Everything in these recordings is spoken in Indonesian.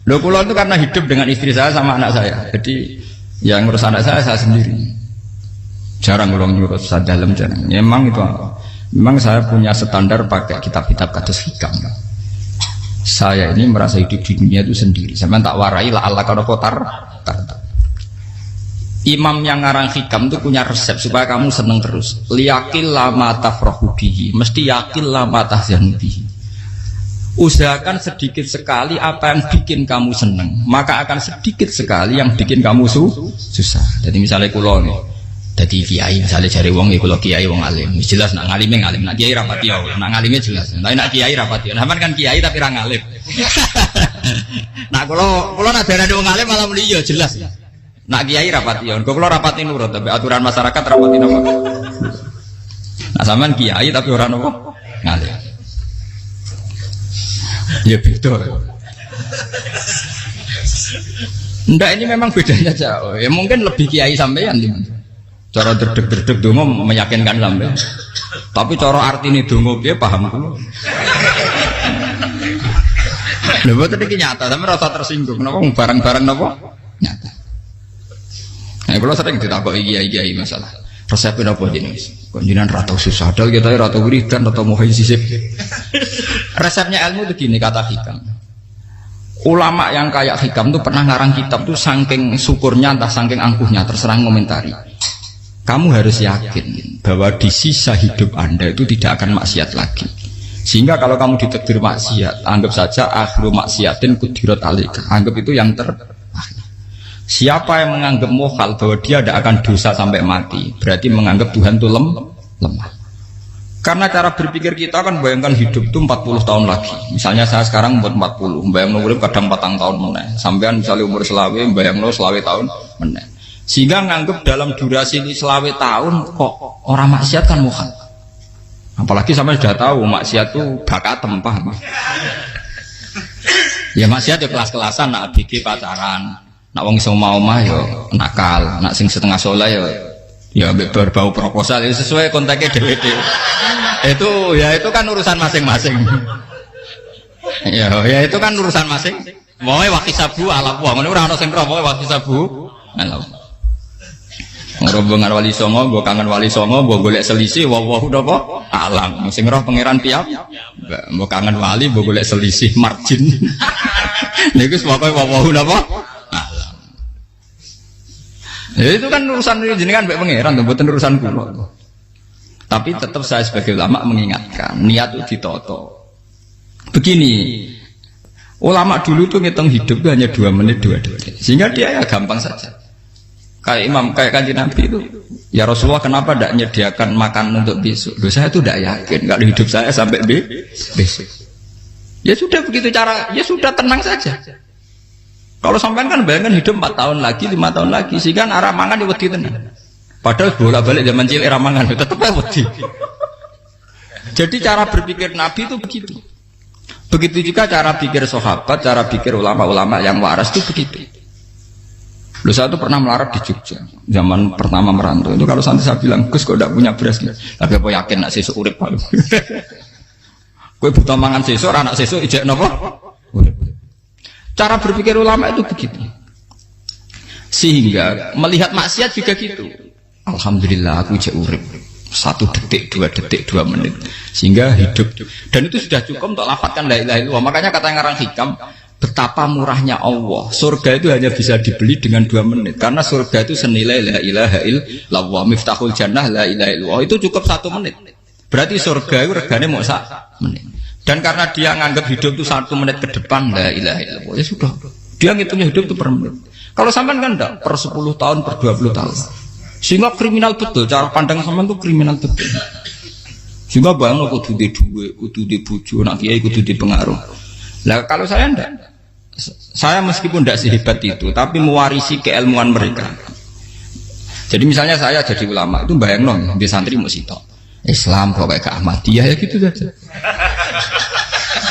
Loh kula itu karena hidup dengan istri saya sama anak saya. Jadi yang ngurus anak saya sendiri. Jarang kula ngurus dalam jarang. Memang itu memang saya punya standar pakai kitab-kitab kados hikam. Saya ini merasa hidup di dunia itu sendiri. Sampeyan tak warai la Allah kana kotar. Imam yang ngarang hikam itu punya resep supaya kamu seneng terus. Liyakil lama tafrahu bihi, mesti yakil lama tahzanu bihi. Usahakan sedikit sekali apa yang bikin kamu seneng, maka akan sedikit sekali yang bikin kamu susah. Jadi misalnya kulo nih, jadi kiai misalnya cari wong ya kulo kiai wong alim, jelas nak ngalimnya ngalim, nak kiai rapati ya, nak ngalimnya jelas. Tapi nak kiai rapati, nah kan kiai tapi orang ngalim. Nah kulo nak darah wong alim malah meliyo jelas. Nak kiai rapati ya, kulo rapati nurut, tapi aturan masyarakat rapati apa? Nah sampean kiai tapi orang apa? Ngalim. Ya beda. Ndak ini memang bedanya jauh. Ya mungkin lebih kiai sampean gimana? Cara derdek-derdek dongo meyakinkan sampean. Tapi cara artine dongo piye paham kulo. Lha boten iki nyata, sampe rasa tersinggung. Napa barang-barang napa? Nyata. Nah, kalau sering ditakoki kiai-kiai masalah resepnya apa jenis? Kok jenengan ra tau susah, dal kita ra tau wiridan atau mohon sisip. Resepnya ilmu itu gini kata hikam. Ulama yang kayak hikam tuh pernah ngarang kitab tuh saking syukurnya entah saking angkuhnya terserah ngomentari. Kamu harus yakin bahwa di sisa hidup Anda itu tidak akan maksiat lagi. Sehingga kalau kamu ditakdir maksiat, anggap saja akhiru maksiatin kudirat alika. Anggap itu yang terakhir. Siapa yang menganggap mohal bahwa dia tidak akan dosa sampai mati, berarti menganggap Tuhan itu lemah. Karena cara berpikir kita kan bayangkan hidup itu 40 tahun lagi. Misalnya saya sekarang buat 40, bayang urip kadang 4 tahun meneh. Sampean misalnya umur selawe, bayang selawe tahun meneh. Sehingga menganggap dalam durasi selawe tahun kok orang maksiat kan mohal. Apalagi sampai sudah tahu maksiat itu bakatem, paham? Ya maksiat ya kelas-kelasan, nak bikin pacaran. Nak wong iso mau mah yo nakal, nak sing setengah soleh ya berbau proposal ya sesuai kontaknya DWD. Itu kan urusan masing-masing. ya itu kan urusan masing. Wae wakisabu ala wa, ngono ora ono sing ro wae wakisabu ala. Ngrobongan wali songo, mbok kangen wali songo, mbok golek selisih wawahu napa alam. Sing roh pangeran piyam. Mbok kangen wali, mbok golek selisih margin. Niku pokoke wawahu napa ya itu kan urusan jenengan mbek pangeran to mboten urusan kula. Tapi tetap saya sebagai ulama mengingatkan niat itu ditoto. Begini, ulama dulu tuh ngitung hidup itu hanya 2 menit 2 detik. Sehingga dia ya gampang saja. Kayak imam, kayak kanjeng Nabi itu, ya Rasulullah kenapa tidak menyediakan makan untuk besok? Loh, saya itu tidak yakin kalau hidup saya sampai besok. Ya sudah begitu cara, ya sudah tenang saja. Kalau sampean kan bayangkan hidup 4 tahun lagi, 5 tahun lagi, sehingga arah mangan ya wedi tenan. Padahal bolak-balik zaman cilik arah mangan tetap wedi. Jadi cara berpikir Nabi itu begitu. Begitu juga cara pikir sahabat, cara pikir ulama-ulama yang waras itu begitu. Loh, saya itu pernah melarat di Jogja, zaman pertama merantau. Itu kalau santri saya bilang, Gus kok tidak punya beras nih? Tapi apa yakin nak sesuk urip Pak? Kowe butuh mangan sesuk, anak sesuk ijek napa? Cara berpikir ulama itu begitu. Sehingga melihat maksiat juga gitu. Alhamdulillah aku ijek urip 1 detik, 2 detik, 2 menit. Sehingga hidup. Dan itu sudah cukup untuk lafadzkan la ilaha illallah. Makanya kata yang ngarang hikam, betapa murahnya Allah. Surga itu hanya bisa dibeli dengan 2 menit. Karena surga itu senilai la ilaha illallah. Miftahul jannah la ilaha illallah. Itu cukup 1 menit. Berarti surga itu regane mau 1 menit. Dan karena dia nganggap hidup itu 1 menit ke depan la ilaha illallah, ya sudah. Dia ngitungnya hidup itu per menit. Kalau sampean kan enggak, per 10 tahun, per 20 tahun. Sehingga kriminal betul, cara pandang sampean itu kriminal betul. Sehingga bayang kudu di duwe, kudu di bojo, nak kiai kudu di pengaruh. Lah kalau saya enggak. Saya meskipun tidak sehebat itu, tapi mewarisi keilmuan mereka. Jadi misalnya saya jadi ulama itu bayang dong, di santri musito Islam pokoknya ke Ahmadiyah ya gitu saja.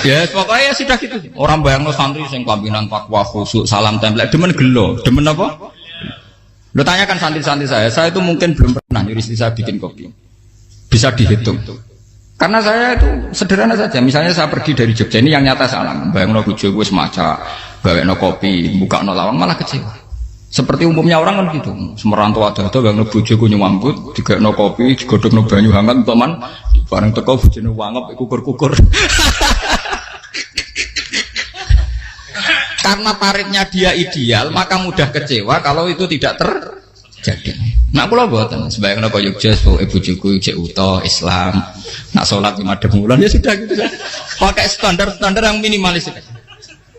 Ya pokoknya ya sudah gitu. Orang bayang lo santri yang kelambinan takwa khusyuk salam tempel, demen gelo, demen apa? Lo tanyakan santri-santri saya itu mungkin belum pernah nyuruh istri saya bikin kopi. Bisa dihitung. Karena saya itu sederhana saja. Misalnya saya pergi dari Jogja, ini yang nyata salah. Bayang lo Jogja gue semaca gawekno kopi, bukakno lawang malah kecewa. Seperti umumnya orang kan gitu. Semerantau ada gak bojoku nyuambut, digawekno kopi, digodhogno banyu hangat teman, bareng teko bojone wangep kukur-kukur. Karena tarifnya dia ideal, maka mudah kecewa kalau itu tidak terjadi. Nak kula mboten, sebayangno kaya Jogja, bojoku cek utuh Islam, nak salat 5 bulan ya sudah gitu. Pakai standar-standar yang minimalis.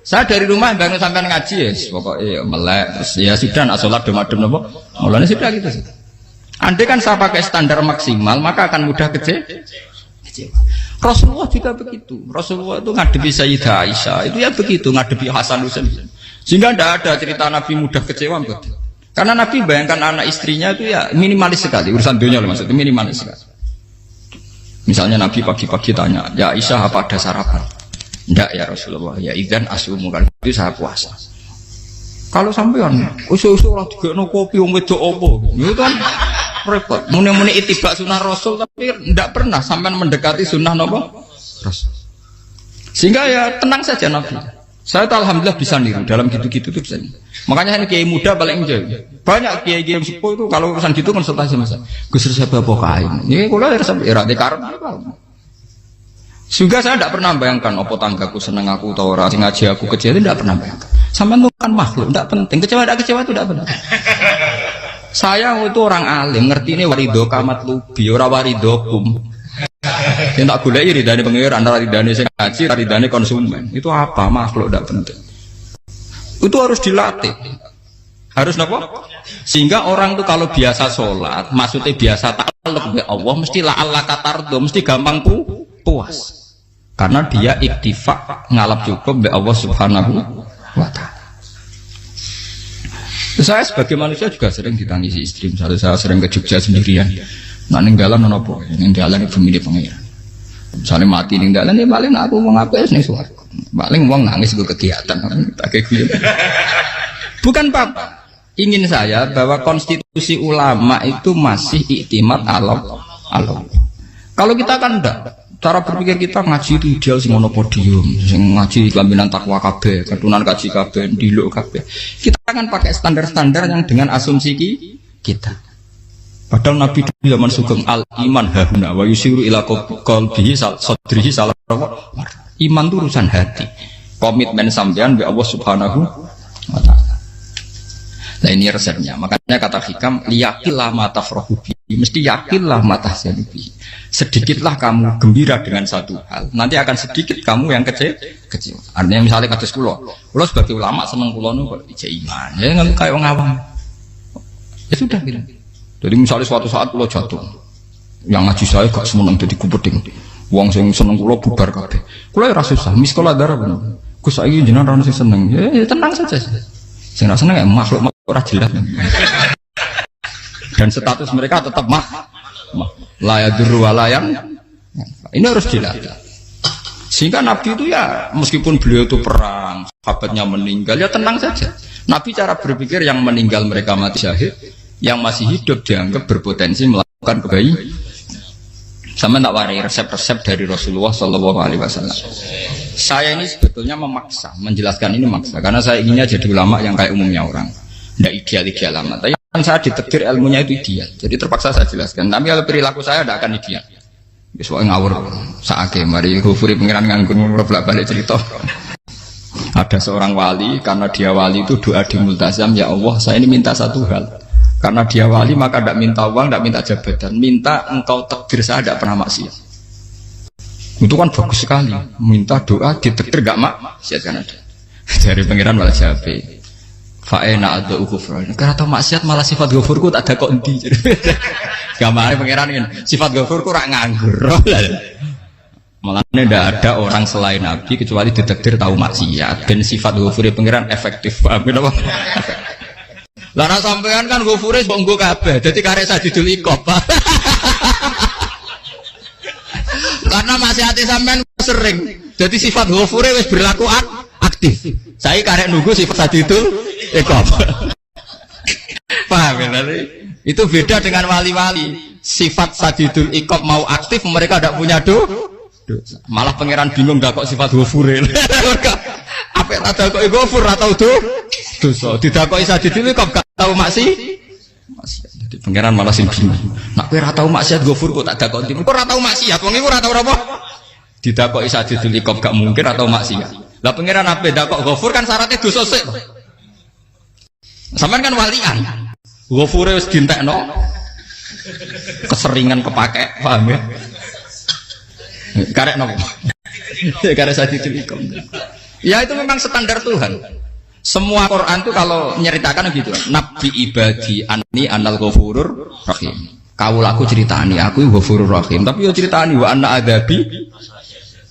Saya dari rumah bangun sampai ngaji ya, pokoknya melek, terus ya sudah nak sholat demadem nopo, mulanya sudah gitu. Andai kan saya pakai standar maksimal, maka akan mudah kecewa. Rasulullah juga begitu. Rasulullah itu ngadepi Sayyidah Aisyah, itu ya begitu, ngadepi Hasan Husain. Sehingga tidak ada cerita Nabi mudah kecewa, betul. Karena Nabi bayangkan anak istrinya itu ya minimalis sekali, urusan dunia loh maksudnya minimalis sekali. Misalnya Nabi pagi-pagi tanya, ya Aisyah apa ada sarapan? Enggak ya Rasulullah, ya idzan asumu kan itu saya puasa. Kalau sampean usul-usul lah digekno kopi wong wedok opo, itu kan repot. Muni-muni itibak sunnah Rasul tapi enggak pernah sampean mendekati sunnah napa Rasul. Sehingga ya tenang saja Nabi. Saya tuh alhamdulillah bisa niru dalam gitu-gitu tuh bisa. Makanya ini kiai muda paling jauh. Banyak kiai-kiai yang sepuh itu kalau urusan gitu konsultasi sama saya. Gus resep apa kain? Ini kula resep era dekarep. Juga saya tidak pernah bayangkan apa tanggaku seneng aku atau orang ngaji aku kecewa itu tidak pernah bayangkan. Sampai itu kan makhluk, tidak penting. Kecewa tidak kecewa itu tidak benar. Saya itu orang alim, ngerti ini warido kamat lubi, ora warido kum. Yang tak gulai ridane pengiran, ridane sing ngaji, ridane konsumen. Itu apa makhluk tidak penting. Itu harus dilatih. Harus apa? Sehingga orang itu kalau biasa sholat, maksudnya biasa takluk be Allah, mesti la Allah katardo, mesti gampang puas. Karena dia iktifak ngalap cukup be Allah Subhanahu wa ta'ala. Saya sebagai manusia juga sering ditangisi istri. Misalnya saya sering ke Jogja sendirian. Nah ninggalan apa? Ninggalan ibu milih pengiran. Misalnya mati ninggalan ya paling aku mau ngapain nih suara. Paling uang nangis gue kegiatan. Bukan apa. Ingin saya bahwa konstitusi ulama itu masih iktimat Allah. Kalau kita kan enggak. Cara berpikir kita ngaji itu ideal sing ono podium, sing ngaji kelaminan takwa kabeh, ketunan kaji kabeh, diluk kabeh. Kita akan pakai standar-standar yang dengan asumsi kita. Padahal Nabi di zaman sugeng al iman hahuna wa yusiru ila qalbihi sadrihi salah. Iman itu urusan hati. Komitmen sampean be Allah Subhanahu wa taala. Nah ini resepnya. Makanya kata hikam liyakillah mata frohubi, mesti yakinlah mata syanubi. Sedikitlah kamu gembira dengan satu hal, nanti akan sedikit kamu yang kecewa. Artinya misalnya kados kula sebagai ulama seneng kula nu kok ijek iman. Ya nggak kayak wong awam. Ya sudah gitu. Jadi misalnya suatu saat kula jatuh, yang ngaji saya gak seneng jadi kupeding. Wong sing seneng kula bubar kabeh. Kula ora susah, miskola darah bener. Gus saiki jenengan ora sing seneng. Ya tenang saja. Sing ora seneng ya makhluk ora jelas. Dan status mereka tetap layaduru walayang. Ini harus dilatih. Sehingga Nabi itu ya meskipun beliau itu perang, sahabatnya meninggal ya tenang saja. Nabi cara berpikir yang meninggal mereka mati syahid, yang masih hidup dianggap berpotensi melakukan kebaikan. Sama tak warai resep-resep dari Rasulullah Shallallahu Alaihi Wasallam. Saya ini sebetulnya memaksa, menjelaskan ini maksa, karena saya inginnya jadi ulama yang kayak umumnya orang, tidak ideal amat. Tapi kan saya ditakdir ilmunya itu ideal, jadi terpaksa saya jelaskan. Tapi kalau perilaku saya tidak akan ideal. Soalnya ngawur, saake mari gufuri pengiran nganggur bolak-balik cerita. Ada seorang wali, karena dia wali itu doa di multazam, ya Allah saya ini minta satu hal. Karena dia wali maka tidak minta uang, tidak minta jabatan, minta engkau takdir saya tidak pernah maksiat. Itu kan bagus sekali, minta doa ditakdir gak maksiat kan ada. Dari pengiran malah jabe. Fa'ena ada ukufran. Karena tahu maksiat malah sifat ghafurku tak ada kok endi. Gamane pengiran kan sifat ghafurku rak nganggur. Malah tidak ada orang selain Nabi kecuali ditakdir tahu maksiat. Dan sifat ghafuri pengiran efektif. Paham apa? Lara sampean kan ghafure kok nggo kabeh. Dadi karek sajidul iqab. Karena maksiate sampean sering. Jadi sifat ghafure wis berlaku aktif. Saya karek nunggu sifat sajidul iqab. Paham ya? Itu beda dengan wali-wali. Sifat sajidul iqab mau aktif mereka tidak punya dosa. Malah pangeran bingung dah kok sifat ghafure. Apa tak dakoki ghafur ora tau dosa. Didakoki sadidil kok gak tau maksiat. Jadi pangeran malah sing bingung. Nak kowe ora tau maksiat ghafur kok tak dakoki. Kok ora tau maksiat, wong iku ora tau apa? Didakoki sadidil kok gak mungkin atau maksiat. Lah pangeran ape dakok ghafur kan syaratnya dosa sik. Sampeyan kan walian. Ghafure wis dientekno. Keseringan kepake, paham ya? Karek nopo? Karek sadidil ikom. Ya itu memang standar Tuhan. Semua Quran itu kalau nyeritakan gitu. Nabi ibadi anni anal ghafurur rahim. Kaulaku ceritani aku ghafurur rahim, tapi yo ceritani wa anna adabi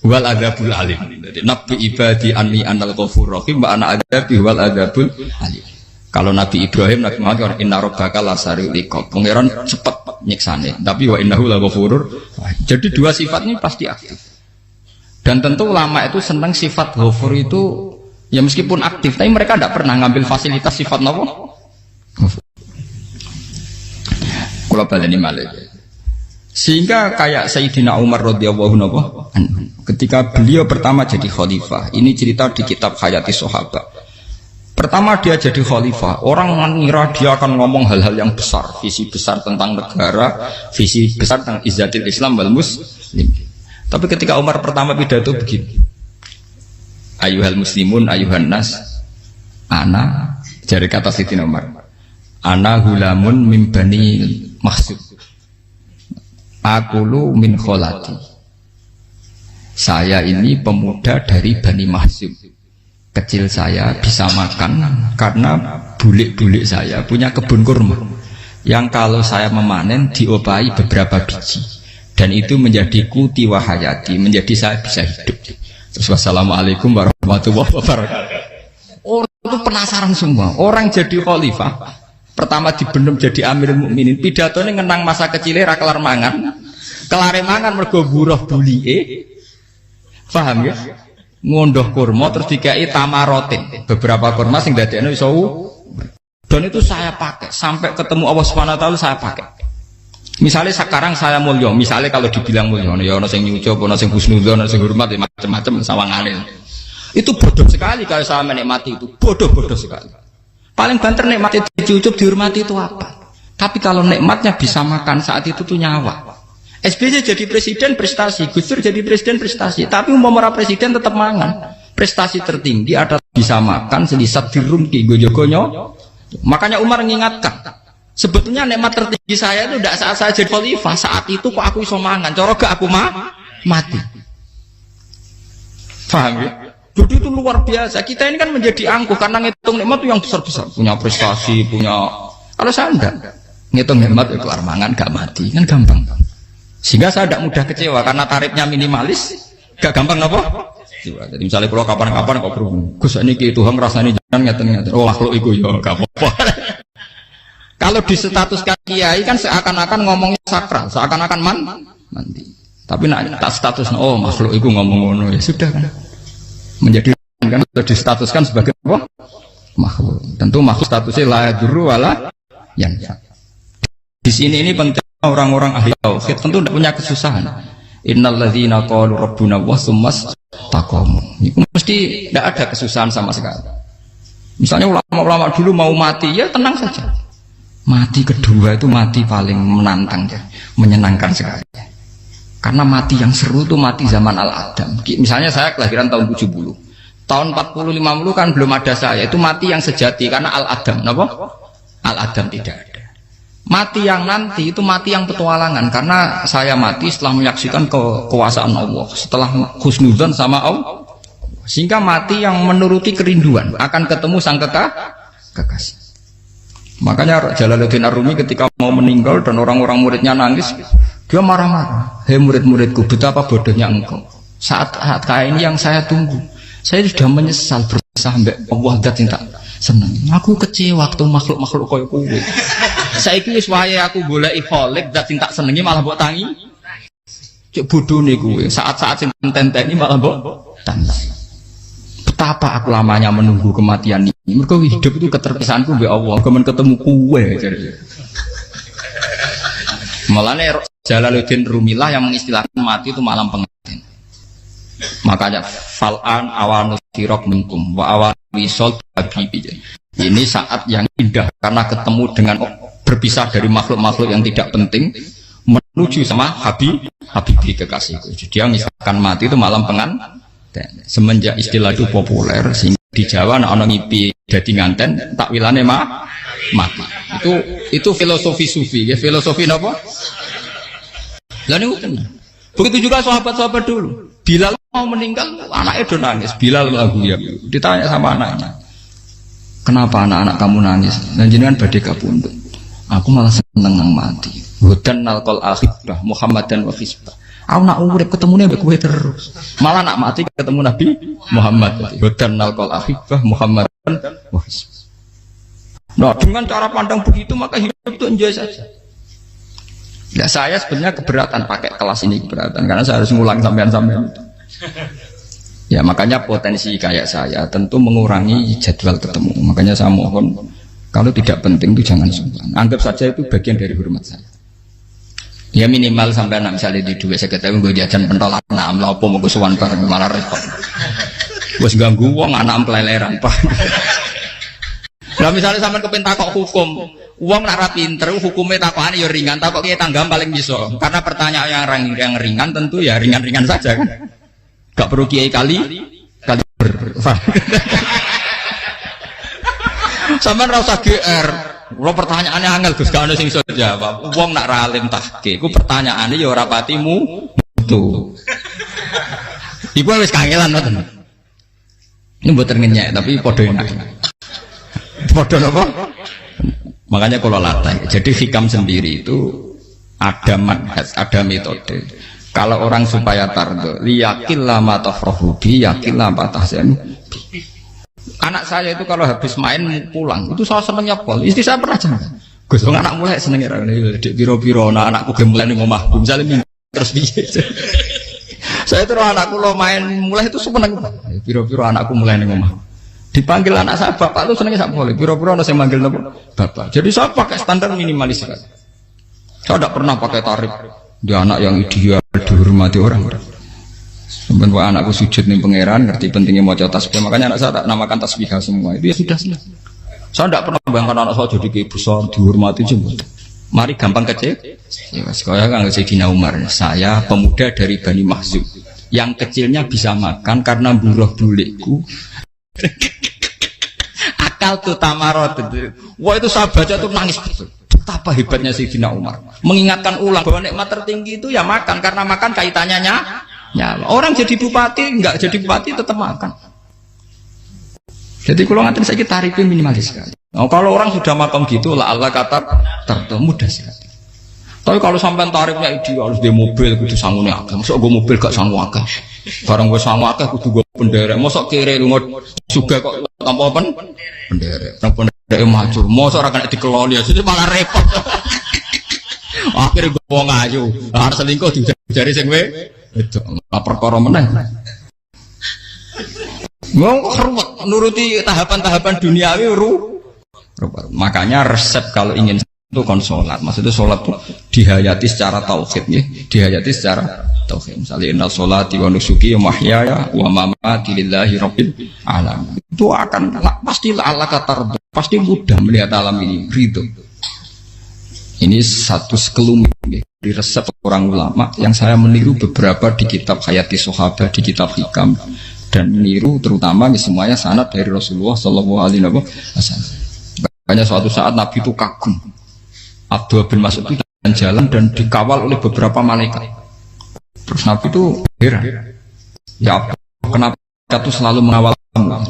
wal adabul alim. Jadi Nabi ibadi anni anal ghafurur rahim wa anna adabi wal adabul alim. Kalau Nabi Ibrahim, Nabi Muhammad inna rabbaka lasari'ul iqab. Pangeran cepat nyiksane, tapi wa innahu laghafurur. Jadi dua sifat ini pasti aktif. Dan tentu ulama itu senang sifat ghafur itu ya meskipun aktif, tapi mereka tidak pernah ngambil fasilitas sifat apa? Kula baleni malih. Sehingga kayak Sayyidina Umar radhiyallahu anhu ketika beliau pertama jadi khalifah, ini cerita di kitab Hayati Sahabat. Pertama dia jadi khalifah, orang mengira dia akan ngomong hal-hal yang besar, visi besar tentang negara, visi besar tentang izzatil Islam wal muslim. Tapi ketika Umar pertama pidato begini, ayuhal muslimun ayuhan nas, ana, dari kata Sayyidina Umar, ana hulamun min bani Makhzum, akulu min kholati. Saya ini pemuda dari Bani Makhzum. Kecil saya bisa makan karena bulik-bulik saya punya kebun kurma yang kalau saya memanen diopahi beberapa biji dan itu menjadi kuti wahayati, menjadi saya bisa hidup. Terus wassalamualaikum warahmatullahi wabarakatuh. Orang itu penasaran semua. Orang jadi khalifah pertama dibenem jadi amirul mukminin, pidatonya ngenang masa kecilnya ra kelar mangan, kelare mangan mergo buruh bulike, paham ya? Ngondoh kurma terus dikai tamarotin, beberapa kurma sing dadekno iso, dan itu saya pakai sampai ketemu Allah Subhanahu wa taala saya pakai. Misalnya sekarang saya mulya, misalnya kalau dibilang mulya ya ana sing nyucup, ana sing husnudzon, ana sing hormat, macam-macam sawangane. Itu bodoh sekali kalau saya menikmati itu, bodoh sekali. Paling banter nikmati dicucup dihormati itu apa? Tapi kalau nikmatnya bisa makan saat itu tuh nyawa. SBY jadi presiden prestasi, Gus Dur jadi presiden prestasi, tapi umpama presiden tetap mangan. Prestasi tertinggi adalah bisa makan selisat dirumki gojogonyo. Makanya Umar mengingatkan, sebetulnya nikmat tertinggi saya itu tidak saat saya jadi khalifah, saat itu kok aku iso mangan, cara gak aku mati. Paham ya? Jadi itu luar biasa. Kita ini kan menjadi angkuh karena ngitung nikmat itu yang besar-besar, punya prestasi, punya. Kalau saya enggak ngitung nikmat itu kelar mangan gak mati, kan gampang. Sehingga saya tidak mudah kecewa karena tarifnya minimalis, gak gampang apa? Jadi misalnya kalau kapan-kapan kok berhubung, Gus ini Tuhan rasanya jangan ngeten-ngeten. Oh makhluk itu ya gak apa-apa. Kalau di status kiai kan seakan-akan ngomongnya sakral, seakan-akan mandi. Tapi nak tak status, oh makhluk itu ngomong ngono ya sudah kan. Menjadi kan distatuskan sebagai apa? Makhluk. Tentu makhluk statusnya la yadurru wala yanfa. Di sini ini penting. Orang-orang ahli tauhid tentu tidak punya kesusahan. Innalladzina qalu rabbuna wa tsummas taqamu. Itu mesti tidak ada kesusahan sama sekali. Misalnya ulama-ulama dulu mau mati, ya tenang saja. Mati kedua itu mati paling menantang ya, menyenangkan sekali. Karena mati yang seru itu mati zaman Al-Adam. Misalnya saya kelahiran tahun 70. Tahun 40-50 kan belum ada saya. Itu mati yang sejati karena Al-Adam. Kenapa? Al-Adam tidak ada. Mati yang nanti itu mati yang petualangan karena saya mati setelah menyaksikan kekuasaan Allah, setelah husnudzon sama Allah, sehingga mati yang menuruti kerinduan akan ketemu sang kekasih. Makanya Jalaluddin Ar-Rumi ketika mau meninggal dan orang-orang muridnya nangis, dia marah-marah. Hei murid-muridku, betapa bodohnya engkau. Saat kayak ini yang saya tunggu, saya sudah menyesal berusaha sampai Allah dat cinta senang. Aku kecewa waktu makhluk-makhluk koyo kowe. Saiki wis wayahe aku goleki kholik zat sing tak senengi malah mbok tangi. Cek bodone kowe. Saat-saat sing tenteni malah mbok tantang. Betapa aku lamanya menunggu kematian ini. Mergo hidup itu keterpisahanku mbek Allah, kemen ketemu kowe. Malane Jalaluddin Rumilah yang mengistilahkan mati itu malam pengantin. Makanya fal'an awal nusirok minkum wa awal wisol habibi. Ini saat yang indah karena ketemu dengan berpisah dari makhluk-makhluk yang tidak penting menuju sama habibi kekasihku. Jadi dia misalkan mati itu malam pengantin. Semenjak istilah itu populer sehingga di Jawa ana ngipi dadi nganten takwilane mati. Itu filosofi sufi, ya filosofi napa? Lah niku tenan. Begitu juga sahabat-sahabat dulu. Bilal mau meninggal, anaknya udah nangis. Bilal lagu ya. Ditanya sama anaknya, kenapa anak-anak kamu nangis? Dan jenengan badhe kapundhut. Aku malah seneng nang mati. Hudan nalqal akhibah Muhammadan wa hisbah. Aku nak urip ketemune mbek kowe terus. Malah nak mati ketemu Nabi Muhammad. Hudan nalqal akhibah Muhammadan wa hisbah. Nah, dengan cara pandang begitu maka hidup itu enjoy saja. Ya saya sebenarnya keberatan pakai kelas ini, keberatan karena saya harus ngulang sampean-sampean itu. Ya makanya potensi kayak saya tentu mengurangi jadwal ketemu. Makanya saya mohon kalau tidak penting itu jangan sungkan. Anggap saja itu bagian dari hormat saya. Ya minimal sampai misalnya di dua saya ketemu gue jajan pentolan enam lopo mau kesuwan bareng malah repot. Bos ganggu uang anak peleleran pak. Nah misalnya sampai kepen takok hukum, uang nak rapi pinter hukumnya takokan ya ringan, takok kita tanggam paling bisa. Karena pertanyaan yang ringan tentu ya ringan-ringan saja kan. Gak perlu kiai kali ber. Sampai rasa GR. Kalau pertanyaannya angel Gus gak ono sing iso jawab. Wong nak ra alim tahke, iku pertanyaane ya ora patimu tuh. Iku wis kangelan ngoten. Ini mboten ngenyek tapi padha enak. Padha napa? Makanya kalau latih. Jadi hikam sendiri itu ada manhaj, ada metode. Kalau orang supaya tardo, liyakil lama tafrahu bi, yakil lama tahzan. Anak saya itu kalau habis main pulang itu saya senengnya pol. Istri saya pernah jangan. Gus, anak mulai senengnya dek biro-biro, anakku game mulai ning omahku. Misalnya terus piye. Saya terus anakku lo main mulai itu seneng. Biro-biro anakku mulai ning omahku. Dipanggil anak saya bapak itu senengnya sak boleh. Biro-biro ana sing manggil bapak. Jadi saya pakai standar minimalis. Saya tidak pernah pakai tarif. Dia anak yang ideal dihormati orang. Sebenarnya anakku sujud nih pangeran, ngerti pentingnya mau tasbih, makanya anak saya tak namakan tasbih semua. Itu ya sudah selesai. Saya tidak pernah bayangkan anak saya jadi kayak besar, dihormati juga. Mari gampang kecil. Ya, sekolah kan Sayyidina Umar. Saya pemuda dari Bani Mahzub. Yang kecilnya bisa makan karena buruh bulikku. Akal tuh tamarot. Wah itu saya baca tuh nangis betul. Betapa hebatnya Sayyidina Umar. Mengingatkan ulang bahwa nikmat tertinggi itu ya makan, karena makan kaitannya ya, orang jadi bupati, enggak jadi bupati tetap makan. Jadi kalau ngantin saya tarifnya minimalis sekali. Nah, kalau orang sudah makan gitu, lah Allah kata mudah sekali. Tapi kalau sampai tarifnya ideal harus dia mobil, kudu sangune akeh. Mosok gue mobil gak sanggup akeh. Barang gue sanggup akeh kudu gue penderek. Mosok kere lunga juga kok tanpa penderek. Nang penderek maju. Mosok ora kena dikeloli, jadi malah repot. Akhirnya gue wong ayu, harus selingkuh dijari sing itu perkara meneh. Wong ruwet nuruti tahapan-tahapan duniawi makanya resep kalau ingin itu kon sholat. Maksudnya sholat itu dihayati secara tauhid ya, dihayati secara tauhid. Misalnya innal sholati wa nusuki wa mahyaya wa mamati lillahi rabbil alamin. Itu akan pasti Allah kata pasti mudah melihat alam ini ridho. Ini satu sekelumit di resep orang ulama yang saya meniru beberapa di kitab Hayati Sahabat, di kitab Hikam, dan meniru terutama semuanya sanad dari Rasulullah Shallallahu Alaihi Wasallam. Makanya suatu saat Nabi itu kagum. Abdullah bin Mas'ud itu jalan dan dikawal oleh beberapa malaikat. Terus Nabi itu heran. Ya kenapa itu selalu mengawal kamu?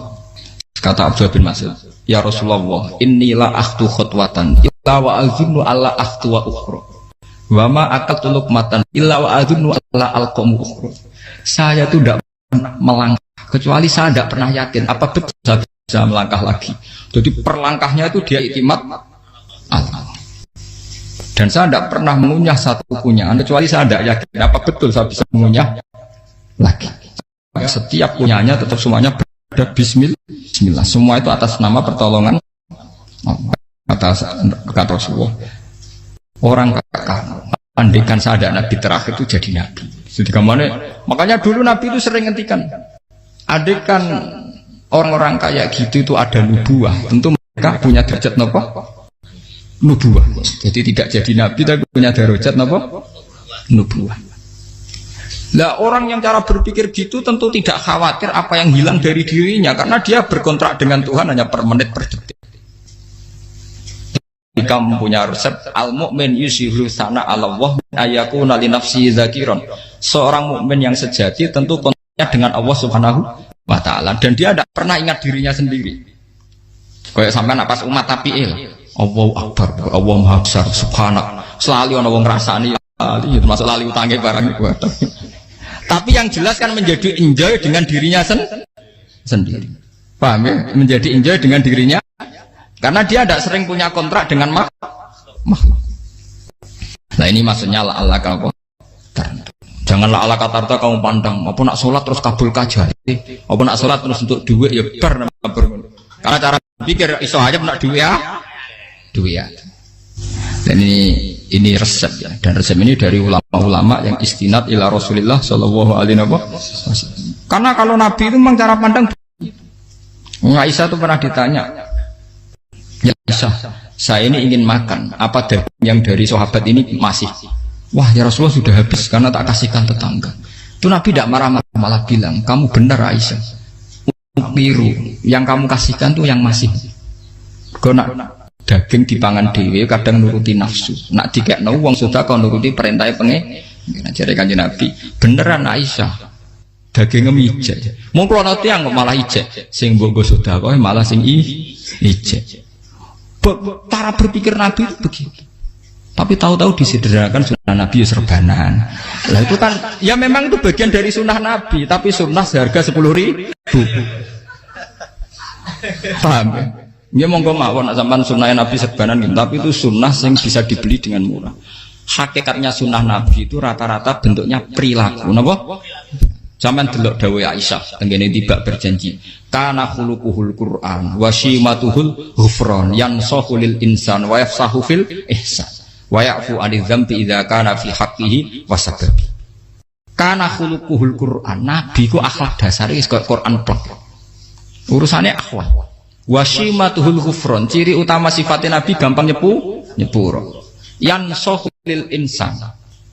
Kata Abdullah bin Mas'ud, ya Rasulullah, inilah akhtu khutwatan illa wa azunnu alla akhtu wa ukhra wa ma aqaltu luqmatan illa wa azunnu alla alqamu ukhra. Saya itu tidak pernah melangkah kecuali saya tidak pernah yakin apa betul saya bisa melangkah lagi. Jadi perlangkahnya itu dia iktimat Allah. Dan saya tidak pernah mengunyah satu kunyahan kecuali saya tidak yakin apa betul saya bisa mengunyah lagi. Setiap kunyahnya tetap semuanya ada bismillah, semua itu atas nama pertolongan kata Rasulullah. Orang kakak andikan saya ada nabi terakhir itu jadi nabi. Jadi kemana? Makanya dulu Nabi itu sering ngendikan, adekan orang-orang kayak gitu itu ada nubuah, tentu mereka punya derajat nopo nubuah. Jadi tidak jadi Nabi tapi punya derajat nopo nubuah. Lah orang yang cara berpikir gitu tentu tidak khawatir apa yang hilang dari dirinya, karena dia berkontrak dengan Tuhan hanya per menit per detik. Jika mempunyai resep al-mu'min yusiru sana Allah ayakuna li nafsi zakiron. Seorang mukmin yang sejati tentu kontaknya dengan Allah Subhanahu wa taala dan dia tidak pernah ingat dirinya sendiri. Kayak sampean pas umat tapi'il, Allahu akbar, Allah maha besar, subhanak. Selalu ana wong ngrasani termasuk lali utange barang iku. Tapi yang jelas kan menjadi enjoy dengan dirinya sendiri. Paham ya? Menjadi enjoy dengan dirinya. Karena dia tidak sering punya kontrak dengan makhluk. Nah ini maksudnya Allah kamu. Janganlah Allah kata kamu pandang. Apa nak sholat terus kabul kajati. Apa nak sholat terus untuk duit ya ber. Karena cara pikir iso aja nak duit ya. Duit ya. Dan ini resep ya. Dan resep ini dari ulama-ulama yang istinad ila Rasulullah Shallallahu Alaihi Wasallam. Karena kalau Nabi itu memang cara pandang. Aisyah itu pernah ditanya. Ya Aisyah, saya ini ingin makan. Apa daging yang dari sahabat ini masih? Wah ya Rasulullah sudah habis karena tak kasihkan tetangga. Itu Nabi tidak marah-marah, malah bilang, kamu benar Aisyah. Biru yang kamu kasihkan tuh yang masih. Kau nak daging dipangan dewe kadang nuruti nafsu. Nak dikekno wong sudah kau nuruti perintahnya pengen. Jadi kanjeng Nabi beneran Aisyah. Daging ijek. Mau kalau nanti yang malah ijek. Sing bogo sudah kau malah sing ijek. Cara berpikir Nabi itu begitu. Tapi tahu-tahu disederhanakan sunnah Nabi serbanan. Lah itu kan ya memang itu bagian dari sunnah Nabi, tapi sunnah seharga 10.000. Paham ya? Ya monggo mawon nak sampean sunnah Nabi serbanan gitu, tapi itu sunnah yang bisa dibeli dengan murah. Hakikatnya sunnah Nabi itu rata-rata bentuknya perilaku, napa? Zaman delok dawuh Aisyah tengene tiba berjanji kana khuluquhul Qur'an wa shimatuhul ghufran yansahu lil insan wa yafsahu fil ihsan wa ya'fu 'anil dzambi idza kana fi haqqihi wa sababi. Kana khuluquhul Qur'an, nabi ku akhlak dasare wis kaya Quran plek. Urusane akhlak. Wa shimatuhul ghufran, ciri utama sifatnya nabi gampang nyepuro. Yansahu lil insan.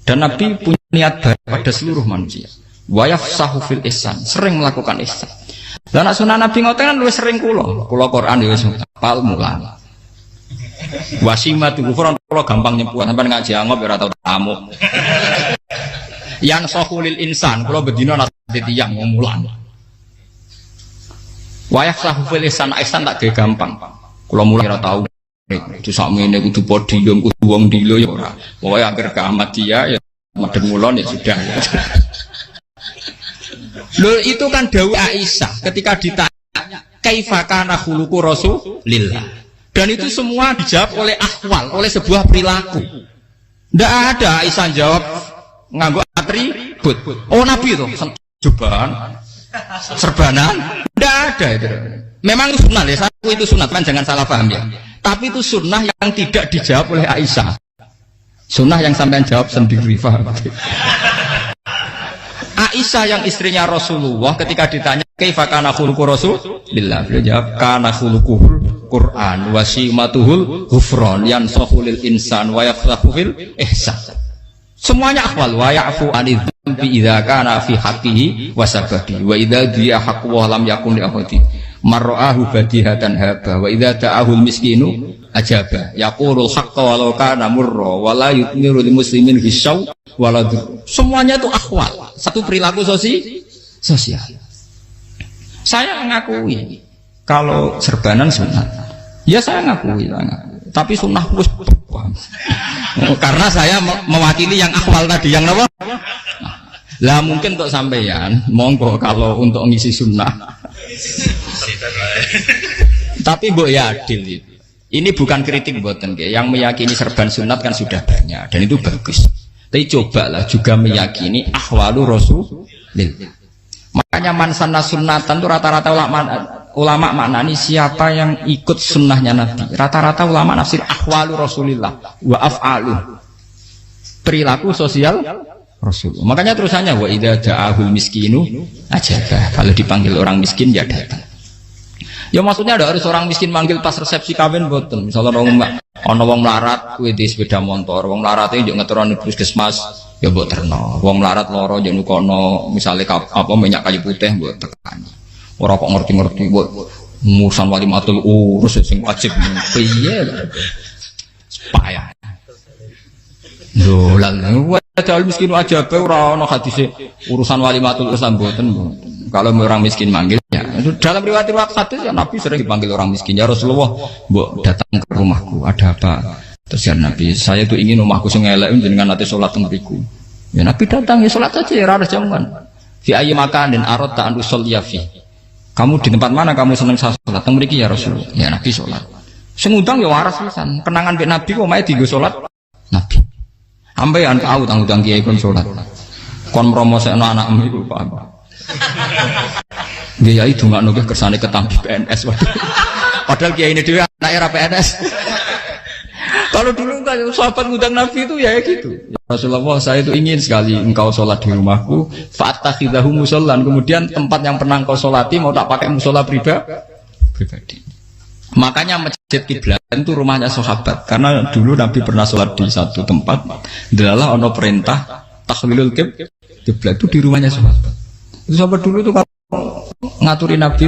Dan nabi punya niat baik pada seluruh manusia. Wayafsahu fil ihsan, sering melakukan ihsan. Dan sunnah Nabi ngoten kan luwih sering kula Quran ya wis hafal mulang. Wasimatu ghufran kula gampang nyebut sampean ngaji angop ora tau tamu. Yang sahulil insan kula bedina nate tiyang mulang. Wayafsahu fil ihsan tak ge gampang. Kula mulang ora tau. Itu sakmene kudu podium kudu wong dilo ya ora. Pokoke akhir kiamat dia ya madhep mulon ya sudah. Loh itu kan dawuh Aisyah ketika ditanya kaifa kana khuluqu Rasulillah. Dan itu semua dijawab oleh ahwal, oleh sebuah perilaku. Tidak ada Aisyah jawab nganggo atribut. Oh Nabi itu jubahan, serbanan, tidak ada itu. Memang itu sunnah ya, satu itu sunnah kan jangan salah paham ya. Tapi itu sunnah yang tidak dijawab oleh Aisyah. Sunnah yang sampean jawab sendiri, paham? Aisyah yang istrinya Rasulullah ketika ditanya kaifa kana khuluqu Rasulillah, beliau jawab kana khuluquhul Qur'an wa simatuhul ghufran yansahu lil insan wa yafsahu fil ihsan. Semuanya akhwal wa ya'fu 'anil dzambi idza kana fi haqqihi wa sababi wa idza dia haqqu wa lam yakun li ahadi marra'ahu badihatan haba wa idza ta'ahul miskinu ajaba yaqulul haqqa walau kana murra wa la yutmiru lil muslimin hisau waladur. Semuanya itu akhwal, satu perilaku sosial. Saya mengakui kalau serbanan sunat, ya saya ngakui. Tapi sunnah wis karena saya mewakili yang akhwal tadi, yang apa? Lah mungkin untuk sampeyan, monggo kalau untuk ngisi sunnah. Tapi mbok ya adil. Ini bukan kritik mboten nggih. Yang meyakini serban sunat kan sudah banyak dan itu bagus. Tapi cobalah juga meyakini ahwalu Rasulillah. Makanya mansanna sunnatan itu rata-rata ulama maknani siapa yang ikut sunnahnya Nabi. Rata-rata ulama nafsir ahwalu Rasulillah wa af'alu. Perilaku sosial Rasul. Makanya terusannya wa idza ja'ahul miskinu ajabah. Kalau dipanggil orang miskin ya datang. Ya maksudnya ada harus orang miskin manggil pas resepsi kawin mboten. Misalnya ana wong melarat kuwi di sepeda motor, wong melarat iki yo ngeturani puskesmas ya mbok terno. Wong melarat lara yo nukono misale apa minyak kayu putih mbok tekani. Ora kok ngerti-ngerti mbok musan walimatul urus sing wajib piye. Payah. Dolan padahal miskin aja ora ana hadise urusan walimatul urus mboten. Kalau orang miskin manggil ya. Dalam riwayat hadis ya Nabi sering dipanggil orang miskin. Ya Rasulullah, mbok datang ke rumahku, ada apa? Terus ya Nabi, saya tuh ingin rumahku sing elek jenengan nate salat teng mriku. Ya Nabi datang ya salat saja ya ora jamuan. Fi ayyi makanin aradta an usolliya fi. Kamu di tempat mana kamu seneng salat teng mriki ya Rasulullah. Ya Nabi salat. Sing ngundang ya waras pisan. Kenangan mbek Nabi kok mae dienggo salat Nabi. Ambean tahu tanggung kiai kon salat. Kon promosekno anakmu iku paham. Dia itu nggak nugih kersane ketampi PNS waduh. Padahal kiai ini dia anak era PNS. Kalau dulu kan sahabat ngundang Nabi itu ya gitu. Ya Rasulullah, saya itu ingin sekali engkau sholat di rumahku. Fa'takhidahu musollan. Kemudian tempat yang pernah engkau sholati mau tak pakai musola pribadi. Makanya masjid kiblat itu rumahnya sahabat. Karena dulu Nabi pernah sholat di satu tempat. Adalah ono perintah takhlilul kiblat itu di rumahnya sahabat. Itu sahabat dulu itu kalau ngaturin Nabi